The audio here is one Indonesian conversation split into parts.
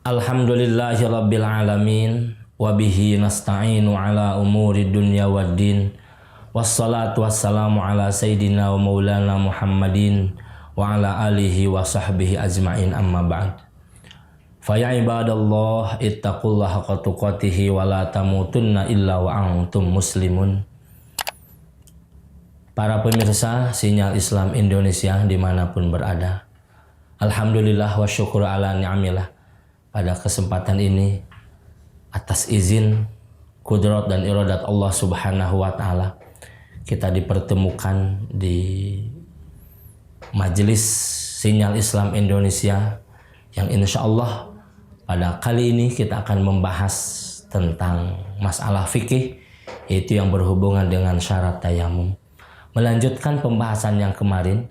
Alhamdulillahirabbil alamin wa bihi nasta'inu ala umuri dunya waddin. Wassalatu wassalamu ala sayyidina wa maulana Muhammadin wa ala alihi wa sahbihi ajma'in, amma ba'd. Fa ya ibadallah ittaqullaha haqqa tuqatih wa la tamutunna illa wa antum muslimun. Para pemirsa Sinyal Islam Indonesia dimanapun berada, alhamdulillah wa syukur ala ni'amillah. Pada kesempatan ini, atas izin, kudrat dan iradat Allah Subhanahu wa Ta'ala, kita dipertemukan di majelis Sinyal Islam Indonesia yang insya Allah pada kali ini kita akan membahas tentang masalah fikih, yaitu yang berhubungan dengan syarat tayamum. Melanjutkan pembahasan yang kemarin,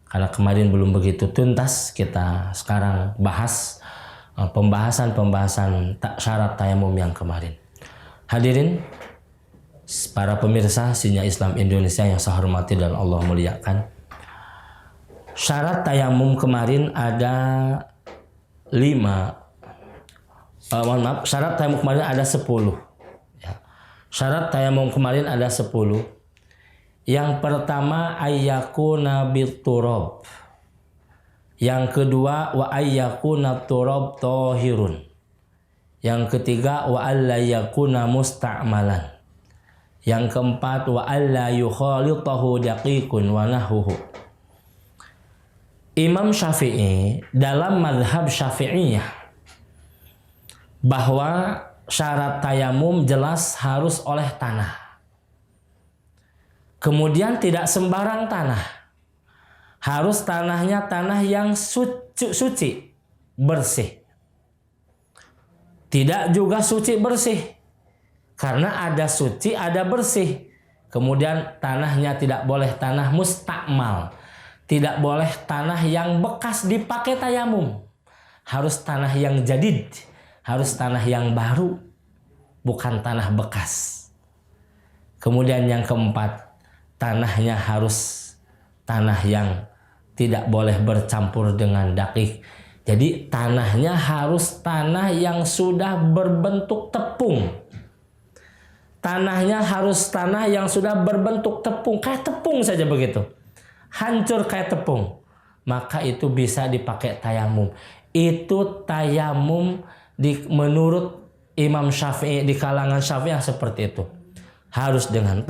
karena kemarin belum begitu tuntas, kita sekarang bahas pembahasan syarat tayamum yang kemarin. Hadirin, para pemirsa Sinyal Islam Indonesia yang saya hormati dan Allah muliakan, syarat tayamum kemarin ada 5. Syarat tayamum kemarin ada 10. Ya. Syarat tayamum kemarin ada 10. Yang pertama, ayyakuna biturab. Yang kedua, wa ayyakuna turab tahirun. Yang ketiga, wa alla yakuna musta'malan. Yang keempat, wa alla yukhalitahu daqiqun wa nahuhu. Imam Syafi'i dalam mazhab Syafi'iyah bahwa syarat tayamum jelas harus oleh tanah. Kemudian tidak sembarang tanah. Harus tanahnya tanah yang suci, bersih. Tidak juga suci bersih. Karena ada suci, ada bersih. Kemudian tanahnya tidak boleh tanah mustakmal. Tidak boleh tanah yang bekas dipakai tayamum. Harus tanah yang jadid. Harus tanah yang baru. Bukan tanah bekas. Kemudian yang keempat, tanahnya harus tanah yang tidak boleh bercampur dengan dakik. Jadi tanahnya harus tanah yang sudah berbentuk tepung. Tanahnya harus tanah yang sudah berbentuk tepung. Kayak tepung saja begitu. Hancur kayak tepung. Maka itu bisa dipakai tayamum. Itu tayamum menurut Imam Syafi'i, di kalangan Syafi'iyah seperti itu. Harus dengan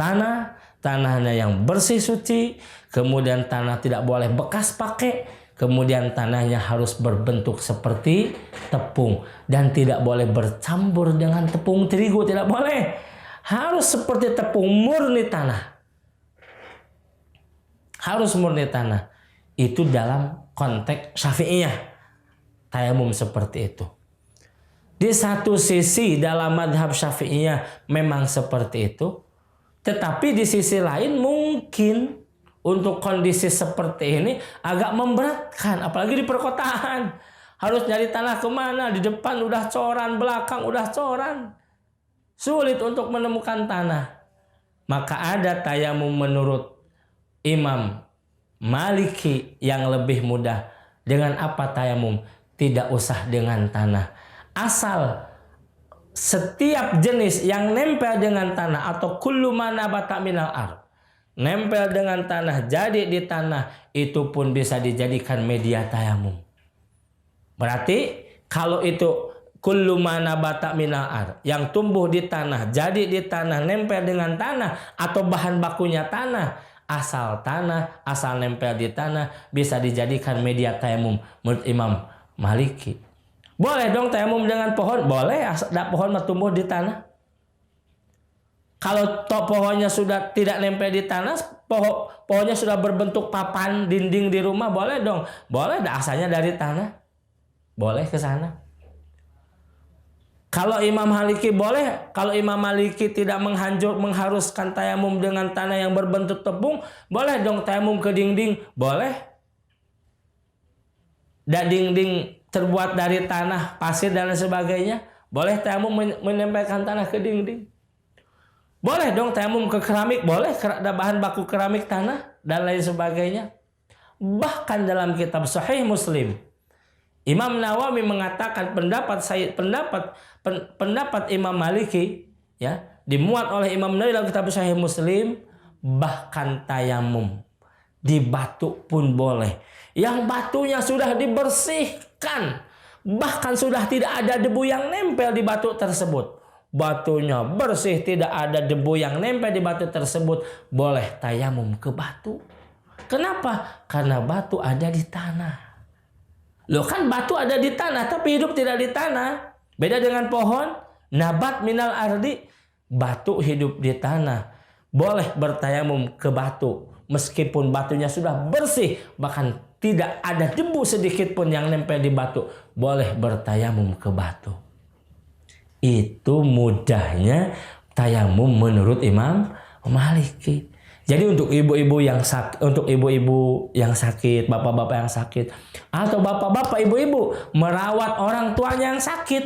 tanahnya yang bersih suci, kemudian tanah tidak boleh bekas pakai, kemudian tanahnya harus berbentuk seperti tepung dan tidak boleh bercampur dengan tepung terigu, tidak boleh. Harus seperti tepung, murni tanah. Harus murni tanah. Itu dalam konteks Syafi'iyah. Tayamum seperti itu. Di satu sisi dalam madhab Syafi'iyah memang seperti itu. Tetapi di sisi lain mungkin untuk kondisi seperti ini agak memberatkan. Apalagi di perkotaan. Harus nyari tanah kemana? Di depan udah coran, belakang udah coran. Sulit untuk menemukan tanah. Maka ada tayamum menurut Imam Maliki yang lebih mudah. Dengan apa tayamum? Tidak usah dengan tanah. Asal setiap jenis yang nempel dengan tanah atau kullu ma nabata minal ardh, nempel dengan tanah, jadi di tanah, itu pun bisa dijadikan media tayamum. Berarti kalau itu kullu ma nabata minal ardh, yang tumbuh di tanah, jadi di tanah, nempel dengan tanah, atau bahan bakunya tanah, asal nempel di tanah, bisa dijadikan media tayamum menurut Imam Maliki. Boleh dong tayamum dengan pohon? Boleh, ada pohon tumbuh di tanah. Kalau pohonnya sudah tidak nempel di tanah, pohonnya sudah berbentuk papan dinding di rumah, boleh dong. Boleh, asalnya dari tanah. Boleh ke sana. Kalau Imam Maliki boleh, kalau Imam Maliki tidak mengharuskan tayamum dengan tanah yang berbentuk tepung, boleh dong tayamum ke dinding, boleh. Dan dinding terbuat dari tanah, pasir dan sebagainya, boleh tayamum menempelkan tanah ke dinding. Boleh dong tayamum ke keramik, boleh, ada bahan baku keramik, tanah dan lain sebagainya. Bahkan dalam kitab Sahih Muslim, Imam Nawawi mengatakan pendapat Imam Maliki ya, dimuat oleh Imam Nawawi dalam kitab Sahih Muslim, bahkan tayamum di batu pun boleh. Yang batunya sudah dibersihkan, bahkan sudah tidak ada debu yang nempel di batu tersebut. Batunya bersih, tidak ada debu yang nempel di batu tersebut, boleh tayamum ke batu. Kenapa? Karena batu ada di tanah. Loh, kan batu ada di tanah tapi hidup tidak di tanah. Beda dengan pohon, nabat minal ardi, batu hidup di tanah. Boleh bertayamum ke batu meskipun batunya sudah bersih, bahkan tidak ada debu sedikit pun yang nempel di batu, boleh bertayamum ke batu. Itu mudahnya tayamum menurut Imam Maliki. Jadi untuk ibu-ibu yang sakit, bapak-bapak yang sakit, atau bapak-bapak ibu-ibu merawat orang tuanya yang sakit,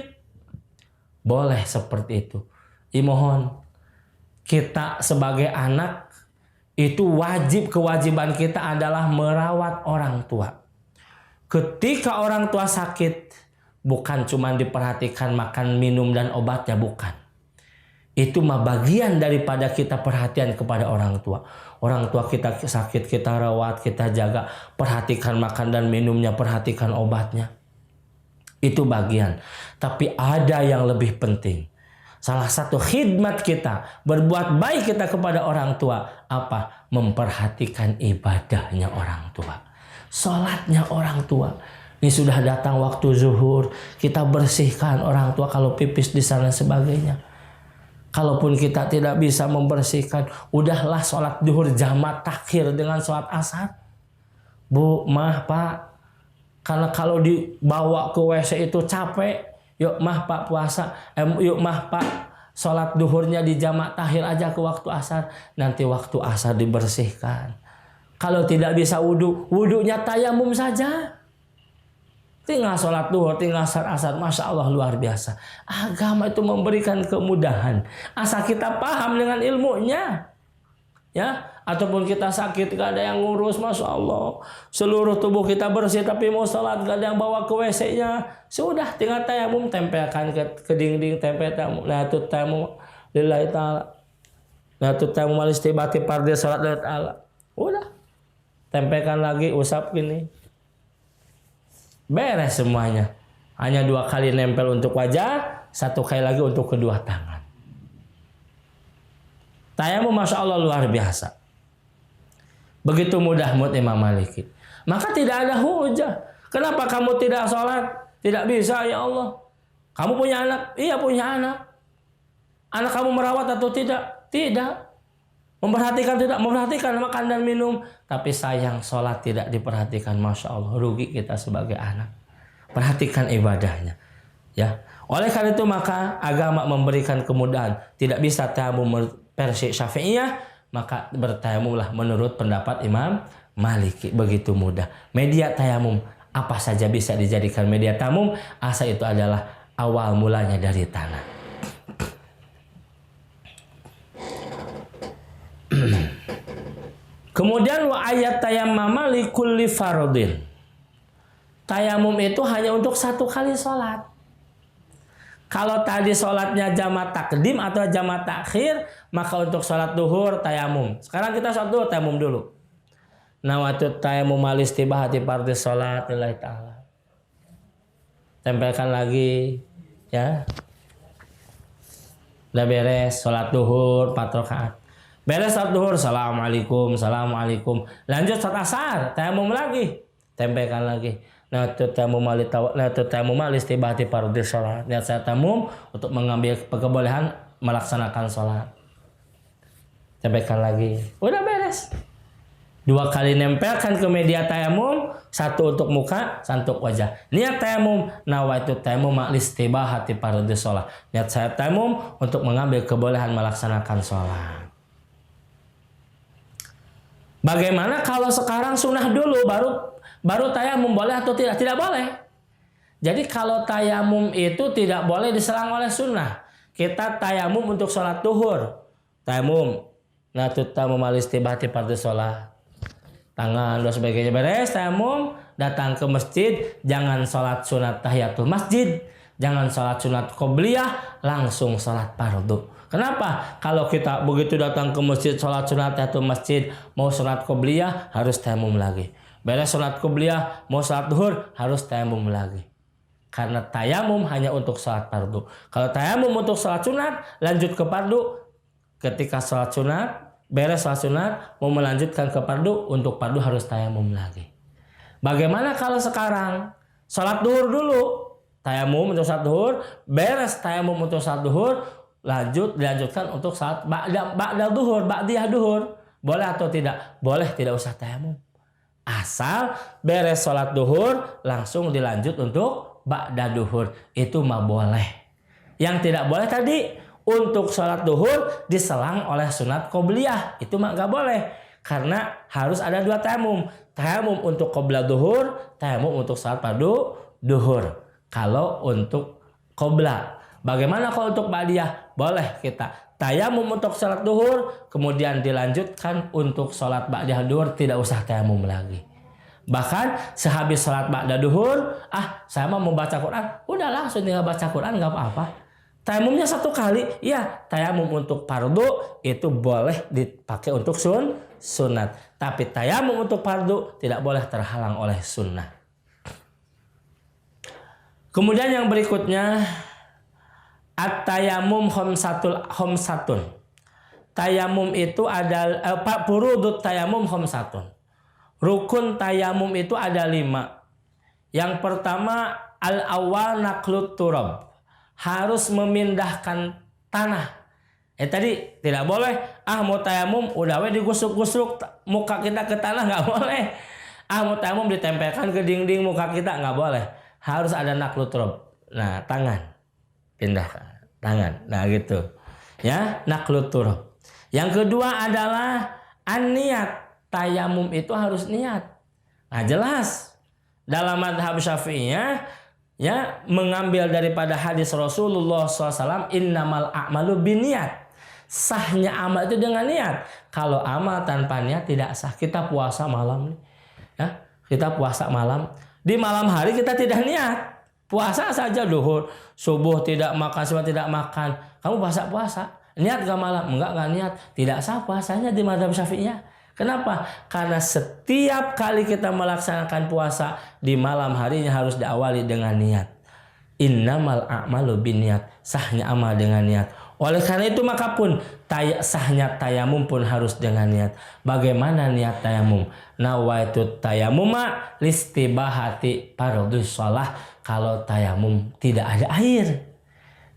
boleh seperti itu. Mohon kita sebagai anak itu kewajiban kita adalah merawat orang tua. Ketika orang tua sakit, bukan cuma diperhatikan makan, minum, dan obatnya, bukan. Itu mah bagian daripada kita perhatian kepada orang tua. Orang tua kita sakit, kita rawat, kita jaga, perhatikan makan dan minumnya, perhatikan obatnya. Itu bagian. Tapi ada yang lebih penting. Salah satu khidmat kita, berbuat baik kita kepada orang tua, apa? Memperhatikan ibadahnya orang tua. Salatnya orang tua. Ini sudah datang waktu zuhur, kita bersihkan orang tua kalau pipis di sana sebagainya. Kalaupun kita tidak bisa membersihkan, udahlah sholat zuhur jamak takhir dengan sholat asar. Bu, mah, Pak, karena kalau dibawa ke WC itu capek. Yuk mah Pak puasa, yuk mah Pak sholat duhurnya di jamak takhir aja ke waktu asar. Nanti waktu asar dibersihkan. Kalau tidak bisa wudunya tayamum saja. Tinggal sholat duhur, tinggal asar. Masya Allah, luar biasa. Agama itu memberikan kemudahan. Asal kita paham dengan ilmunya. Ya, ataupun kita sakit gak ada yang ngurus, Masya Allah, seluruh tubuh kita bersih tapi mau sholat gak ada yang bawa ke WC-nya, sudah tinggal tayamum, tempelkan ke dinding, tempel tayamum, latut tayamum lillahi ta'ala, latut tayamum alistibati pardi sholat lillahi ta'ala, udah tempelkan lagi, usap gini, beres semuanya. Hanya 2 kali nempel untuk wajah, 1 kali lagi untuk kedua tangan. Tayamum Masya Allah luar biasa. Begitu mudah menurut Imam Maliki. Maka tidak ada hujah. Kenapa kamu tidak sholat? Tidak bisa, ya Allah. Kamu punya anak? Iya, punya anak. Anak kamu merawat atau tidak? Tidak. Memperhatikan tidak? Memperhatikan makan dan minum. Tapi sayang sholat tidak diperhatikan. Masya Allah, rugi kita sebagai anak. Perhatikan ibadahnya. Ya. Oleh karena itu maka agama memberikan kemudahan. Tidak bisa tayamum versi Syafi'iyah, maka bertayamumlah menurut pendapat Imam Maliki. Begitu mudah. Media tayamum apa saja bisa dijadikan media tayamum, asal itu adalah awal mulanya dari tanah. Kemudian wa ayat tayammama li kulli fardin. Tayamum itu hanya untuk 1 kali sholat. Kalau tadi sholatnya jamak takdim atau jamak takhir, maka untuk sholat duhur tayamum. Sekarang kita sholat duhur tayamum dulu. Nawatut tayamum alistibahati parti sholat lillahi ta'ala. Tempelkan lagi, ya. Udah beres sholat duhur 4 rakaat. Beres sholat duhur, assalamualaikum, assalamualaikum. Lanjut sholat asar, tayamum lagi, tempelkan lagi. Natut tayamum alistibahati fardhi sholat. Niat saya tayamum untuk mengambil kebolehan melaksanakan sholat. Tempelkan lagi. Udah beres. 2 kali nempelkan ke media tayamum, 1 untuk muka, 1 untuk wajah. Niat tayamum, nawaitu tayamum alistibahati fardhi sholat. Niat saya tayamum untuk mengambil kebolehan melaksanakan sholat. Bagaimana kalau sekarang sunnah dulu baru tayamum boleh atau tidak? Tidak boleh. Jadi kalau tayamum itu tidak boleh diselang oleh sunnah. Kita tayamum untuk sholat duhur. Tayamum. Natut tayamum alistibahati fardhi sholat. Tangan dan sebagainya beres. Tayamum. datang ke masjid, jangan sholat sunat tahiyatul masjid, jangan sholat sunat qobliyah, langsung sholat fardu. Kenapa? Kalau kita begitu datang ke masjid, sholat sunat tahiyatul masjid, mau sholat qobliyah, harus tayamum lagi. Beres sholat qobliyah, mau sholat duhur, harus tayamum lagi. Karena tayamum hanya untuk sholat fardu. Kalau tayamum untuk sholat sunat, lanjut ke fardu. Ketika sholat sunat, beres sholat sunat, mau melanjutkan ke fardu, untuk fardu harus tayamum lagi. Bagaimana kalau sekarang sholat duhur dulu, tayamum untuk sholat duhur, beres tayamum untuk sholat duhur, dilanjutkan untuk sholat ba'da duhur, ba'diyah duhur, boleh atau tidak? Boleh, tidak usah tayamum. Asal beres sholat duhur langsung dilanjut untuk ba'da duhur, itu mah boleh. Yang tidak boleh tadi, untuk sholat duhur diselang oleh sunat qobliyah, itu mah gak boleh. Karena harus ada dua tayamum. Tayamum untuk qobla duhur, tayamum untuk sholat fardu duhur. Kalau untuk qobla. Bagaimana kalau untuk ba'diyah? Boleh kita tayamum untuk sholat duhur, kemudian dilanjutkan untuk sholat ba'diyah duhur, tidak usah tayamum lagi. Bahkan sehabis sholat ba'da duhur, saya mau baca Quran, udah langsung tinggal baca Quran, nggak apa-apa. Tayamumnya satu kali, ya tayamum untuk fardu itu boleh dipakai untuk sunat. Tapi tayamum untuk fardu tidak boleh terhalang oleh sunnah. Kemudian yang berikutnya, at-tayamum khamsatun. Tayamum itu ada furudut tayamum khamsatun. Rukun tayamum itu ada 5. Yang pertama, al-awwal naqlut turab. Harus memindahkan tanah. Tadi tidak boleh, mau tayamum udah digusuk-gusuk muka kita ke tanah, nggak boleh. Mau tayamum ditempelkan ke dinding muka kita, nggak boleh. Harus ada naqlut turab. Nah, tangan. Pindahkan tangan. Nah, gitu. Ya, naqlut turab. Yang kedua adalah an-niyat. Tayamum itu harus niat. Nah, jelas dalam madhab Syafi'iyah, ya, mengambil daripada hadis Rasulullah SAW, innamal a'malu binniyat. Sahnya amal itu dengan niat. Kalau amal tanpa niat tidak sah. Kita puasa malam nih, ya, kita puasa malam. Di malam hari kita tidak niat. Puasa saja duhur, subuh tidak makan, subuh tidak makan. Kamu puasa. Niat gak malam? Enggak niat. Tidak sah puasanya di madhab Syafi'iyah. Kenapa? Karena setiap kali kita melaksanakan puasa di malam harinya harus diawali dengan niat. Innamal a'malu binniyat. Sahnya amal dengan niat. Oleh karena itu maka pun sahnya tayamum pun harus dengan niat. Bagaimana niat tayamum? Nawaitu tayamuma listibahati fardhus shalah. Kalau tayamum tidak ada air.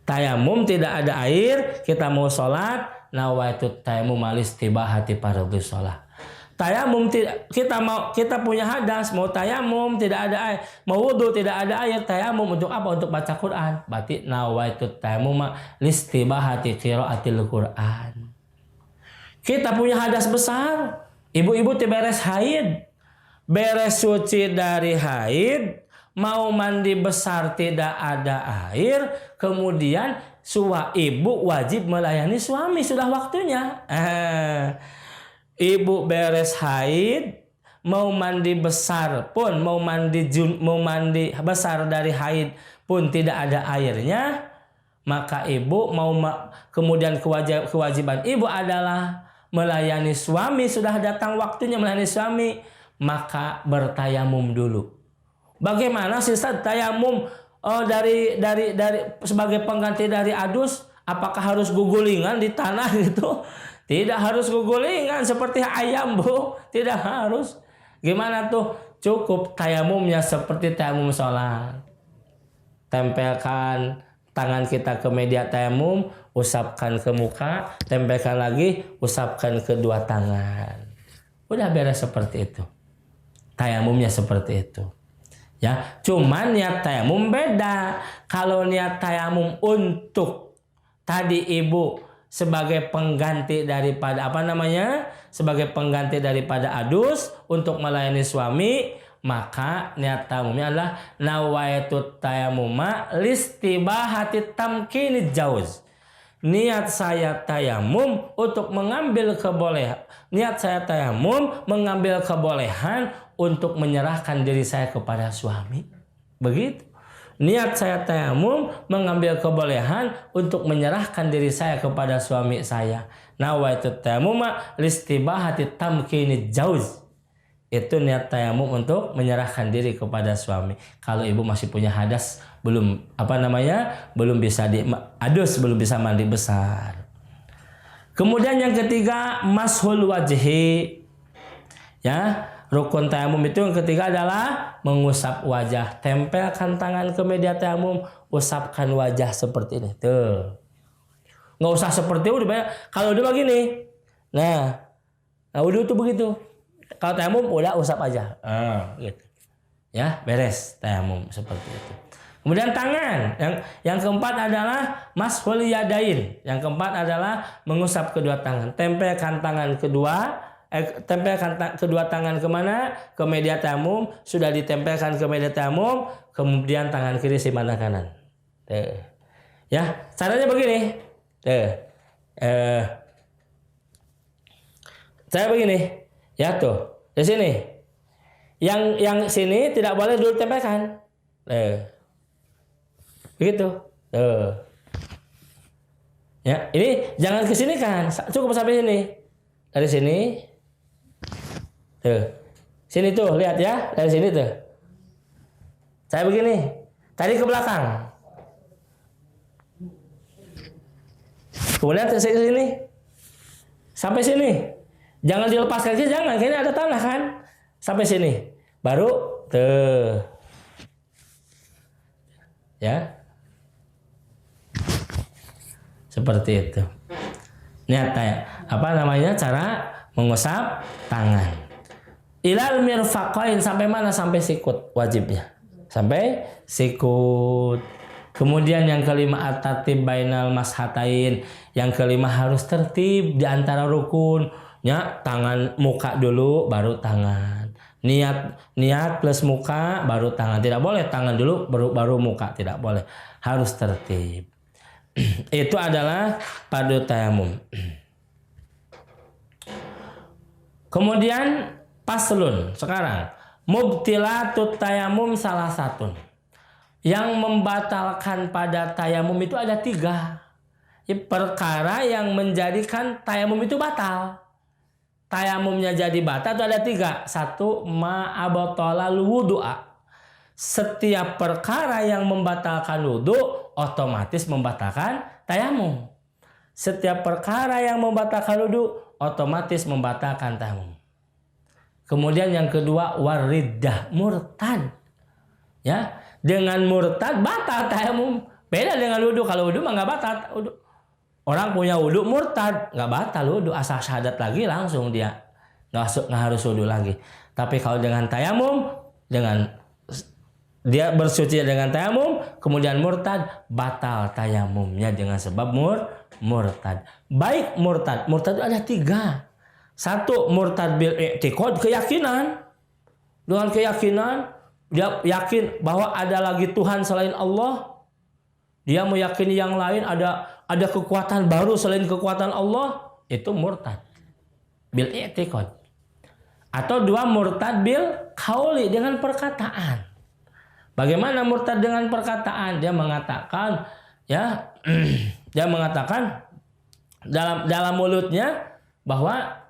Tayamum tidak ada air, kita mau sholat, nawaitu tayamum listibahati fardhus shalah. Tayamum kita punya hadas, mau tayamum tidak ada air, mau wudu tidak ada air, tayamum untuk apa? Untuk baca Quran. Berarti nawaitu tayamum listibahati qiraatil Quran. Kita punya hadas besar, ibu-ibu beres haid, beres suci dari haid, mau mandi besar tidak ada air, kemudian ibu wajib melayani suami, sudah waktunya. Ibu beres haid, mau mandi besar pun, mau mandi besar dari haid pun tidak ada airnya, maka ibu kemudian kewajiban ibu adalah melayani suami, sudah datang waktunya melayani suami, maka bertayamum dulu. Bagaimana sisa tayamum dari sebagai pengganti dari adus? Apakah harus gugulingan di tanah gitu? Tidak harus gugulingan seperti ayam, Bu. Tidak harus. Gimana tuh? Cukup tayamumnya seperti tayamum sholat. Tempelkan tangan kita ke media tayamum, usapkan ke muka, tempelkan lagi, usapkan kedua tangan. Udah beres seperti itu. Tayamumnya seperti itu. Ya, cuman niat tayamum beda. Kalau niat tayamum untuk tadi ibu sebagai pengganti daripada sebagai pengganti daripada adus untuk melayani suami, maka niat tayamumnya adalah nawaitu tayamuma listibahati tamkinid jauz. Niat saya tayamum untuk mengambil kebolehan. Niat saya tayamum mengambil kebolehan untuk menyerahkan diri saya kepada suami. Begitu. Niat saya tayamum mengambil kebolehan untuk menyerahkan diri saya kepada suami saya. Nawaitu tayamuma listibahati tamkini jauz. Itu niat tayamum untuk menyerahkan diri kepada suami. Kalau ibu masih punya hadas, belum belum bisa diadus, belum bisa mandi besar. Kemudian yang ketiga, mashul wajhi. Ya, rukun tayamum itu yang ketiga adalah mengusap wajah. Tempelkan tangan ke media tayamum, usapkan wajah seperti ini. Tuh. Nggak usah seperti udah. Kalau udah begini. Nah, udah tuh begitu. Kalau tayamum udah usap aja. Gitu. Ya, beres tayamum seperti itu. Kemudian tangan. Yang keempat adalah mashul yadain. Yang keempat adalah mengusap kedua tangan. Tempelkan kedua tangan kemana? Ke media tayamum. Sudah ditempelkan ke media tayamum, kemudian tangan kiri si mana kanan. Ya, caranya begini. Saya begini. Ya tuh, di sini. Yang sini tidak boleh dulu tempelkan. Begitu. Ya, ini jangan ke sini kan. Cukup sampai sini. Dari sini. Tuh. Sini tuh, lihat ya. Dari sini tuh. Saya begini. Tadi ke belakang. Kemudian ke sini. Sampai sini. Jangan dilepaskan aja, jangan. Kayaknya ada tanah kan. Sampai sini. Baru tuh. Ya. Seperti itu. Niat cara mengusap tangan. Ilal mirfaqain, sampai mana? Sampai sikut wajibnya. Sampai sikut. Kemudian yang kelima at-tartib bainal mashatain. Yang kelima harus tertib di antara rukun. Ya, tangan muka dulu baru tangan. Niat plus muka baru tangan. Tidak boleh tangan dulu baru muka, tidak boleh. Harus tertib. Itu adalah pada tayamum. Kemudian paslun sekarang mubtilatut tayamum salah satu. Yang membatalkan pada tayamum itu ada 3. Perkara yang menjadikan tayamum itu batal. Tayamumnya jadi batal itu ada 3. 1, ma'abatolal wudu'a. Setiap perkara yang membatalkan wudu otomatis membatalkan tayamum. Setiap perkara yang membatalkan wudu otomatis membatalkan tayamum. Kemudian yang kedua wariddah, murtad. Ya, dengan murtad batal tayamum. Beda dengan wudu. Kalau wudu mah nggak batal wudu. Orang punya wudu murtad nggak batal wudu, asal syahadat lagi langsung dia nggak harus wudu lagi. Tapi kalau dengan tayamum, dengan dia bersuci dengan tayamum, kemudian murtad, batal tayamumnya dengan sebab murtad. Baik murtad itu ada 3. 1, murtad bil i'tiqad, keyakinan. Dengan keyakinan, dia yakin bahwa ada lagi Tuhan selain Allah. Dia meyakini yang lain, ada kekuatan baru selain kekuatan Allah. Itu murtad bil i'tiqad. Atau 2, murtad bil qauli, dengan perkataan. Bagaimana murtad dengan perkataan? Dia mengatakan, ya, dia mengatakan dalam mulutnya bahwa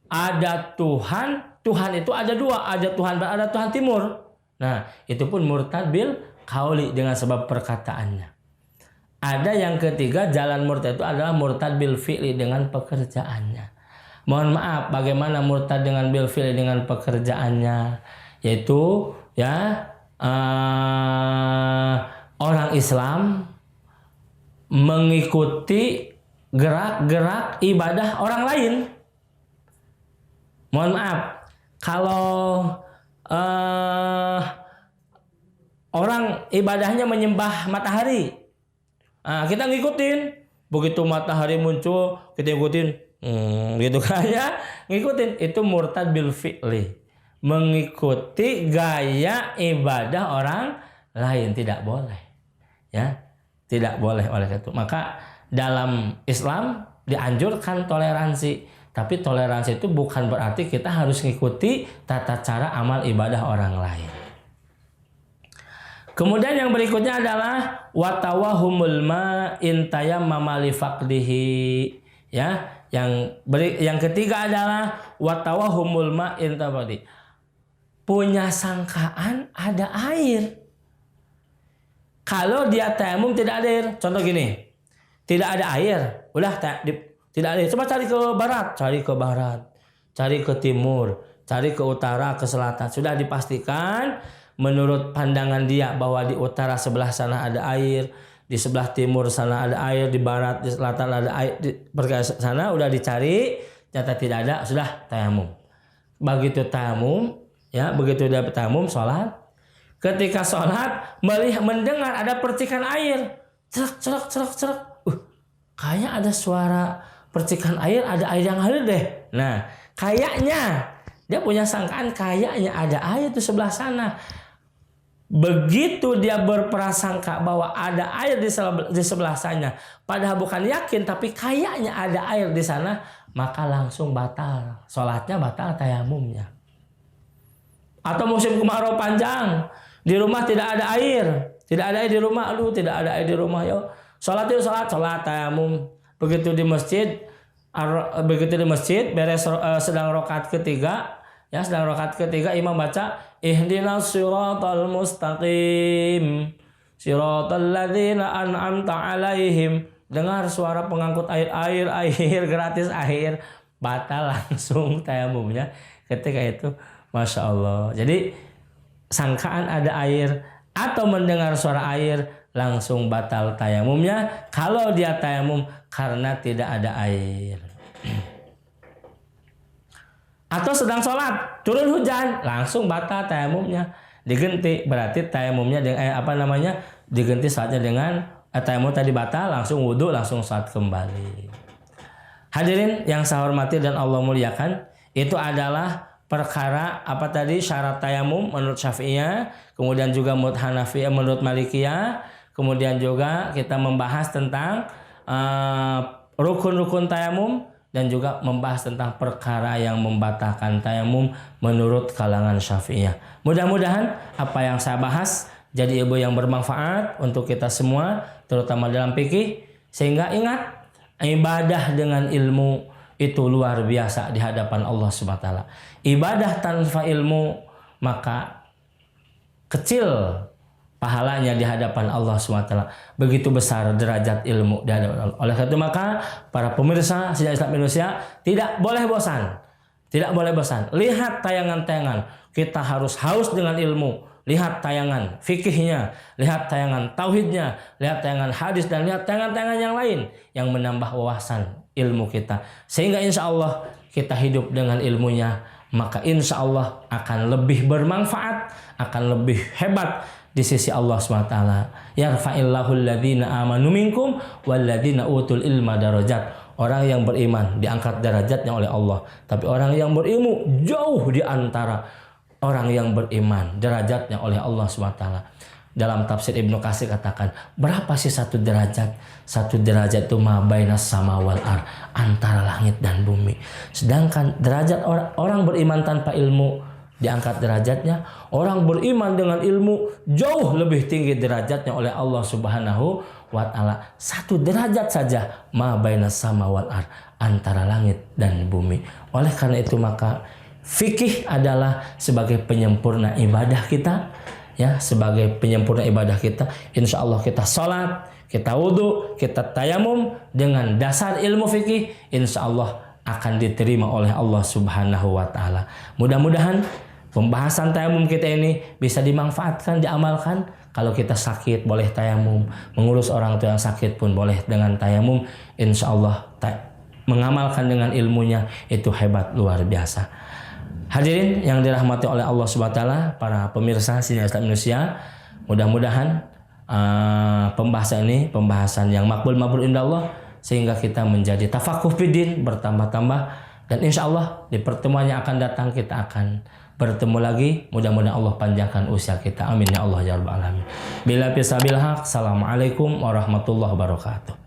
ada Tuhan. Tuhan itu ada 2, ada Tuhan barat, ada Tuhan timur. Nah, itu pun murtad bil qauli, dengan sebab perkataannya. Ada yang ketiga, jalan murtad itu adalah murtad bil fi'li, dengan pekerjaannya. Mohon maaf, bagaimana murtad dengan bil fi'li, dengan pekerjaannya? Yaitu, ya, orang Islam mengikuti gerak-gerak ibadah orang lain. Mohon maaf, kalau orang ibadahnya menyembah matahari, kita ngikutin. Begitu matahari muncul, kita ngikutin, gitu kan ya, ngikutin. Itu murtad bil fi'li, mengikuti gaya ibadah orang lain. Tidak boleh, ya, tidak boleh. Oleh itu maka dalam Islam dianjurkan toleransi, Tapi toleransi itu bukan berarti kita harus mengikuti tata cara amal ibadah orang lain. Kemudian yang berikutnya adalah watawahumul ma'in tayammama li faqdihi. Ya, yang ketiga adalah watawahumul ma'in tadi. Punya sangkaan ada air. Kalau dia tayamum tidak ada air, contoh gini. Tidak ada air, udah tidak ada air. Coba cari ke barat, cari ke timur, cari ke utara, ke selatan. Sudah dipastikan menurut pandangan dia bahwa di utara sebelah sana ada air, di sebelah timur sana ada air, di barat, di selatan ada air, di sana udah dicari, ternyata tidak ada, sudah tayamum. Begitu tayamum, ya, begitu dia tayamum sholat. Ketika sholat mendengar ada percikan air, cerak. Kayaknya ada suara percikan air, ada air yang ngalir deh. Nah, kayaknya dia punya sangkaan kayaknya ada air di sebelah sana. Begitu dia berprasangka bahwa ada air di sebelah sana, padahal bukan yakin tapi kayaknya ada air di sana, maka langsung batal. Sholatnya batal, tayamumnya. Atau musim kemarau panjang, di rumah tidak ada air. Tidak ada air di rumah, tidak ada air di rumah, yo. Sholat tayamum. Begitu di masjid beres sedang rakaat ketiga, ya, sedang rakaat ketiga imam baca ihdinas siratal mustaqim siratal ladzina an'amta alaihim. Dengar suara pengangkut air gratis air, batal langsung tayamumnya ketika itu. Masya Allah. Jadi sangkaan ada air atau mendengar suara air langsung batal tayamumnya kalau dia tayamum karena tidak ada air. Atau sedang sholat turun hujan langsung batal tayamumnya, diganti berarti tayamumnya dengan diganti saatnya dengan tayamum tadi batal, langsung wudhu, langsung sholat kembali. Hadirin yang saya hormati dan Allah muliakan, itu adalah perkara syarat tayamum menurut Syafi'iyah, kemudian juga menurut Hanafiyah, menurut Malikiyah. Kemudian juga kita membahas tentang rukun-rukun tayamum dan juga membahas tentang perkara yang membatalkan tayamum menurut kalangan Syafi'iyah. Mudah-mudahan apa yang saya bahas jadi ilmu yang bermanfaat untuk kita semua, terutama dalam fikih, sehingga ingat, ibadah dengan ilmu itu luar biasa di hadapan Allah Subhanahu wa taala. Ibadah tanpa ilmu maka kecil pahalanya di hadapan Allah SWT. Begitu besar derajat ilmu di hadapan Allah. Oleh karena itu maka para pemirsa Sidang Islam Indonesia tidak boleh bosan. Tidak boleh bosan. Lihat tayangan-tayangan. Kita harus haus dengan ilmu. Lihat tayangan fikihnya, lihat tayangan tauhidnya, lihat tayangan hadis, dan lihat tayangan-tayangan yang lain yang menambah wawasan ilmu kita. Sehingga insya Allah kita hidup dengan ilmunya, maka insya Allah akan lebih bermanfaat, akan lebih hebat di sisi Allah SWT. Yarfa'illahu alladhina amanu minkum walladhina utul ilma darajat. Orang yang beriman diangkat derajatnya oleh Allah. Tapi orang yang berilmu jauh di antara orang yang beriman derajatnya oleh Allah SWT. Dalam tafsir Ibnu Katsir katakan, berapa sih satu derajat? Satu derajat itu ma bainas sama wal ar, antara langit dan bumi. Sedangkan derajat orang beriman tanpa ilmu diangkat derajatnya, orang beriman dengan ilmu jauh lebih tinggi derajatnya oleh Allah Subhanahu wa taala. Satu derajat saja ma bainas sama wal ar, antara langit dan bumi. Oleh karena itu maka fikih adalah sebagai penyempurna ibadah kita, ya, sebagai penyempurna ibadah kita. Insya Allah kita sholat, kita wudhu, kita tayamum dengan dasar ilmu fikih, insya Allah akan diterima oleh Allah Subhanahu wa taala. Mudah-mudahan pembahasan tayamum kita ini bisa dimanfaatkan, diamalkan. Kalau kita sakit boleh tayamum, mengurus orang tua yang sakit pun boleh dengan tayamum. Insya Allah mengamalkan dengan ilmunya itu hebat luar biasa. Hadirin yang dirahmati oleh Allah Subhanahu wa taala, para pemirsa Sidang Islam Indonesia, mudah-mudahan pembahasan ini pembahasan yang makbul indallah, sehingga kita menjadi tafakuh fiddin bertambah-tambah, dan insya Allah di pertemuan yang akan datang kita akan bertemu lagi. Mudah-mudahan Allah panjangkan usia kita. Amin ya Allah ya rabbal alamin. Bila fisabil haq. Assalamualaikum warahmatullahi wabarakatuh.